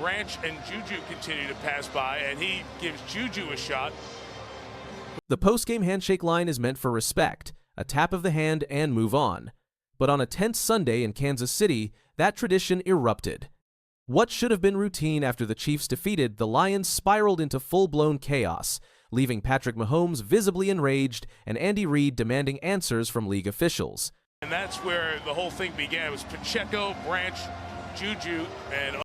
Branch and Juju continue to pass by, and he gives Juju a shot. The post-game handshake line is meant for respect, a tap of the hand and move on. But on a tense Sunday in Kansas City, that tradition erupted. What should have been routine after the Chiefs defeated, the Lions spiraled into full-blown chaos, leaving Patrick Mahomes visibly enraged and Andy Reid demanding answers from league officials. And that's where the whole thing began. It was Pacheco, Branch, Juju, and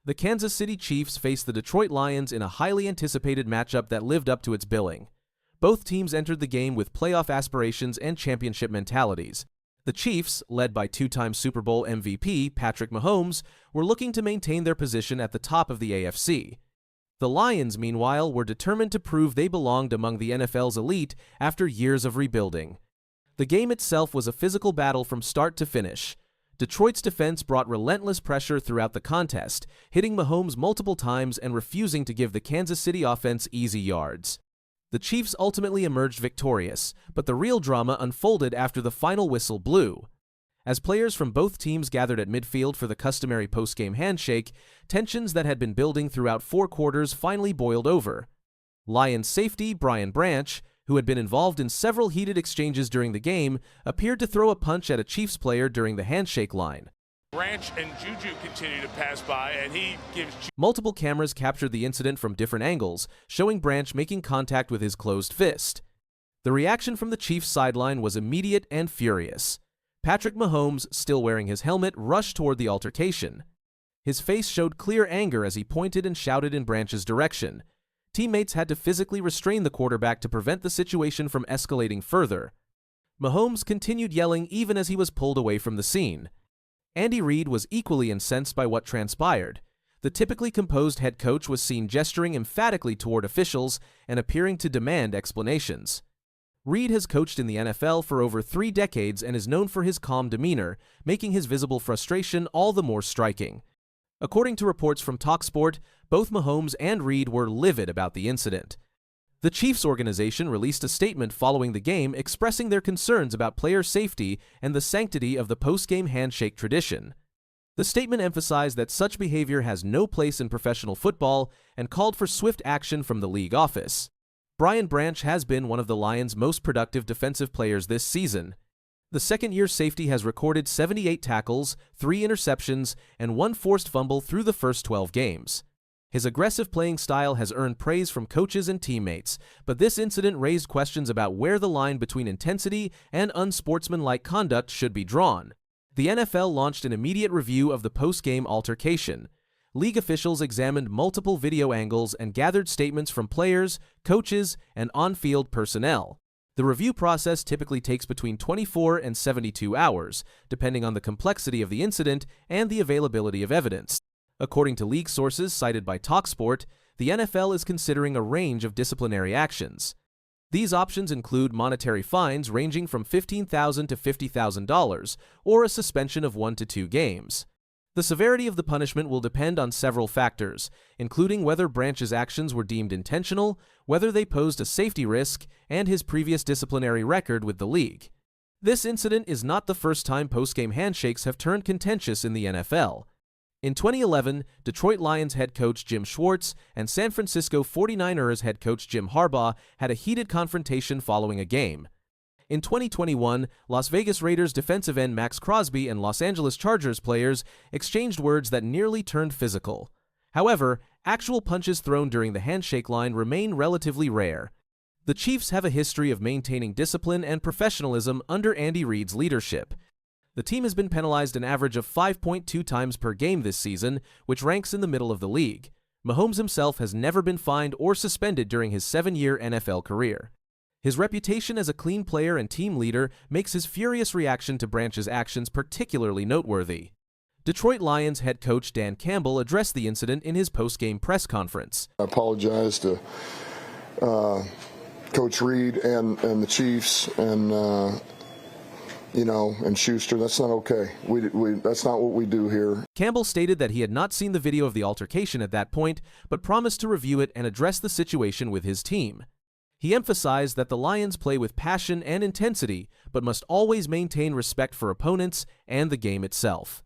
the Kansas City Chiefs faced the Detroit Lions in a highly anticipated matchup that lived up to its billing. Both teams entered the game with playoff aspirations and championship mentalities. The Chiefs, led by two-time Super Bowl MVP Patrick Mahomes, were looking to maintain their position at the top of the AFC. The Lions, meanwhile, were determined to prove they belonged among the NFL's elite after years of rebuilding. The game itself was a physical battle from start to finish. Detroit's defense brought relentless pressure throughout the contest, hitting Mahomes multiple times and refusing to give the Kansas City offense easy yards. The Chiefs ultimately emerged victorious, but the real drama unfolded after the final whistle blew. As players from both teams gathered at midfield for the customary post-game handshake, tensions that had been building throughout 4 quarters finally boiled over. Lions safety Brian Branch, who had been involved in several heated exchanges during the game, appeared to throw a punch at a Chiefs player during the handshake line. Branch and Juju continue to pass by, and he gives multiple cameras captured the incident from different angles, showing Branch making contact with his closed fist. The reaction from the Chiefs sideline was immediate and furious. Patrick Mahomes, still wearing his helmet, rushed toward the altercation. His face showed clear anger as he pointed and shouted in Branch's direction. Teammates had to physically restrain the quarterback to prevent the situation from escalating further. Mahomes continued yelling even as he was pulled away from the scene. Andy Reid was equally incensed by what transpired. The typically composed head coach was seen gesturing emphatically toward officials and appearing to demand explanations. Reid has coached in the NFL for over 3 decades and is known for his calm demeanor, making his visible frustration all the more striking. According to reports from TalkSport, both Mahomes and Reid were livid about the incident. The Chiefs organization released a statement following the game expressing their concerns about player safety and the sanctity of the post-game handshake tradition. The statement emphasized that such behavior has no place in professional football and called for swift action from the league office. Brian Branch has been one of the Lions' most productive defensive players this season. The second-year safety has recorded 78 tackles, 3 interceptions, and 1 forced fumble through the first 12 games. His aggressive playing style has earned praise from coaches and teammates, but this incident raised questions about where the line between intensity and unsportsmanlike conduct should be drawn. The NFL launched an immediate review of the post-game altercation. League officials examined multiple video angles and gathered statements from players, coaches, and on-field personnel. The review process typically takes between 24 and 72 hours, depending on the complexity of the incident and the availability of evidence. According to league sources cited by TalkSport, the NFL is considering a range of disciplinary actions. These options include monetary fines ranging from $15,000 to $50,000 or a suspension of 1 to 2 games. The severity of the punishment will depend on several factors, including whether Branch's actions were deemed intentional, whether they posed a safety risk, and his previous disciplinary record with the league. This incident is not the first time post-game handshakes have turned contentious in the NFL. In 2011, Detroit Lions head coach Jim Schwartz and San Francisco 49ers head coach Jim Harbaugh had a heated confrontation following a game. In 2021, Las Vegas Raiders defensive end Max Crosby and Los Angeles Chargers players exchanged words that nearly turned physical. However, actual punches thrown during the handshake line remain relatively rare. The Chiefs have a history of maintaining discipline and professionalism under Andy Reid's leadership. The team has been penalized an average of 5.2 times per game this season, which ranks in the middle of the league. Mahomes himself has never been fined or suspended during his 7-year NFL career. His reputation as a clean player and team leader makes his furious reaction to Branch's actions particularly noteworthy. Detroit Lions head coach Dan Campbell addressed the incident in his post-game press conference. I apologize to Coach Reid and the Chiefs and and Schuster. That's not okay. That's not what we do here. Campbell stated that he had not seen the video of the altercation at that point, but promised to review it and address the situation with his team. He emphasized that the Lions play with passion and intensity, but must always maintain respect for opponents and the game itself.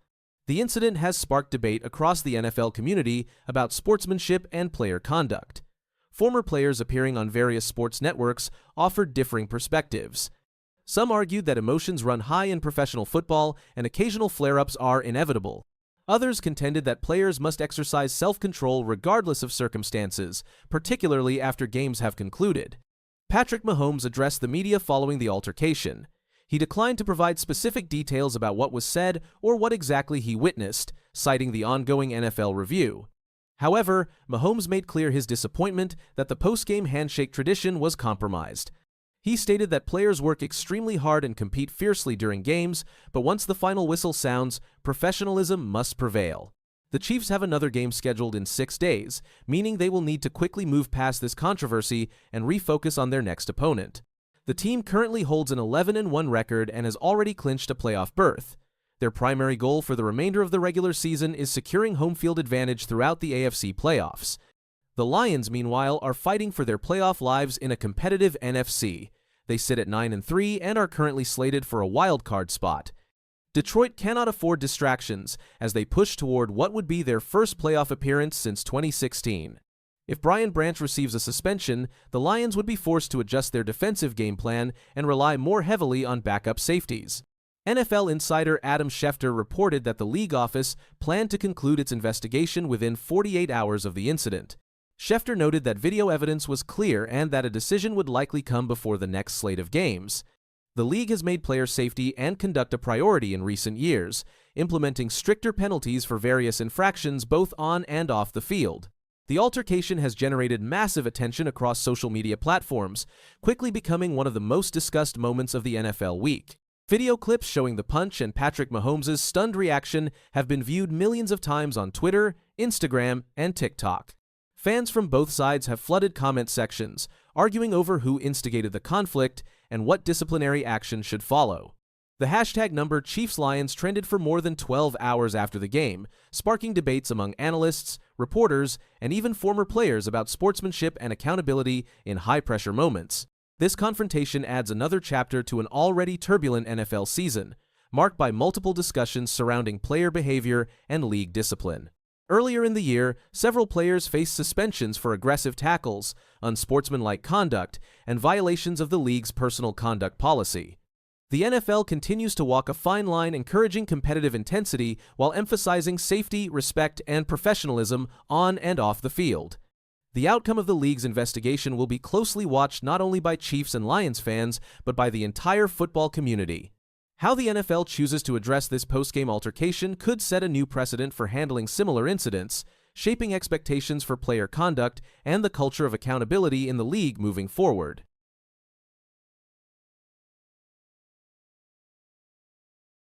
The incident has sparked debate across the NFL community about sportsmanship and player conduct. Former players appearing on various sports networks offered differing perspectives. Some argued that emotions run high in professional football and occasional flare-ups are inevitable. Others contended that players must exercise self-control regardless of circumstances, particularly after games have concluded. Patrick Mahomes addressed the media following the altercation. He declined to provide specific details about what was said or what exactly he witnessed, citing the ongoing NFL review. However, Mahomes made clear his disappointment that the post-game handshake tradition was compromised. He stated that players work extremely hard and compete fiercely during games, but once the final whistle sounds, professionalism must prevail. The Chiefs have another game scheduled in 6 days, meaning they will need to quickly move past this controversy and refocus on their next opponent. The team currently holds an 11-1 record and has already clinched a playoff berth. Their primary goal for the remainder of the regular season is securing home field advantage throughout the AFC playoffs. The Lions, meanwhile, are fighting for their playoff lives in a competitive NFC. They sit at 9-3 and are currently slated for a wild card spot. Detroit cannot afford distractions as they push toward what would be their first playoff appearance since 2016. If Brian Branch receives a suspension, the Lions would be forced to adjust their defensive game plan and rely more heavily on backup safeties. NFL insider Adam Schefter reported that the league office planned to conclude its investigation within 48 hours of the incident. Schefter noted that video evidence was clear and that a decision would likely come before the next slate of games. The league has made player safety and conduct a priority in recent years, implementing stricter penalties for various infractions both on and off the field. The altercation has generated massive attention across social media platforms, quickly becoming one of the most discussed moments of the NFL week. Video clips showing the punch and Patrick Mahomes' stunned reaction have been viewed millions of times on Twitter, Instagram, and TikTok. Fans from both sides have flooded comment sections, arguing over who instigated the conflict and what disciplinary action should follow. The hashtag number #ChiefsLions trended for more than 12 hours after the game, sparking debates among analysts, reporters, and even former players about sportsmanship and accountability in high-pressure moments. This confrontation adds another chapter to an already turbulent NFL season, marked by multiple discussions surrounding player behavior and league discipline. Earlier in the year, several players faced suspensions for aggressive tackles, unsportsmanlike conduct, and violations of the league's personal conduct policy. The NFL continues to walk a fine line, encouraging competitive intensity while emphasizing safety, respect, and professionalism on and off the field. The outcome of the league's investigation will be closely watched not only by Chiefs and Lions fans, but by the entire football community. How the NFL chooses to address this post-game altercation could set a new precedent for handling similar incidents, shaping expectations for player conduct and the culture of accountability in the league moving forward.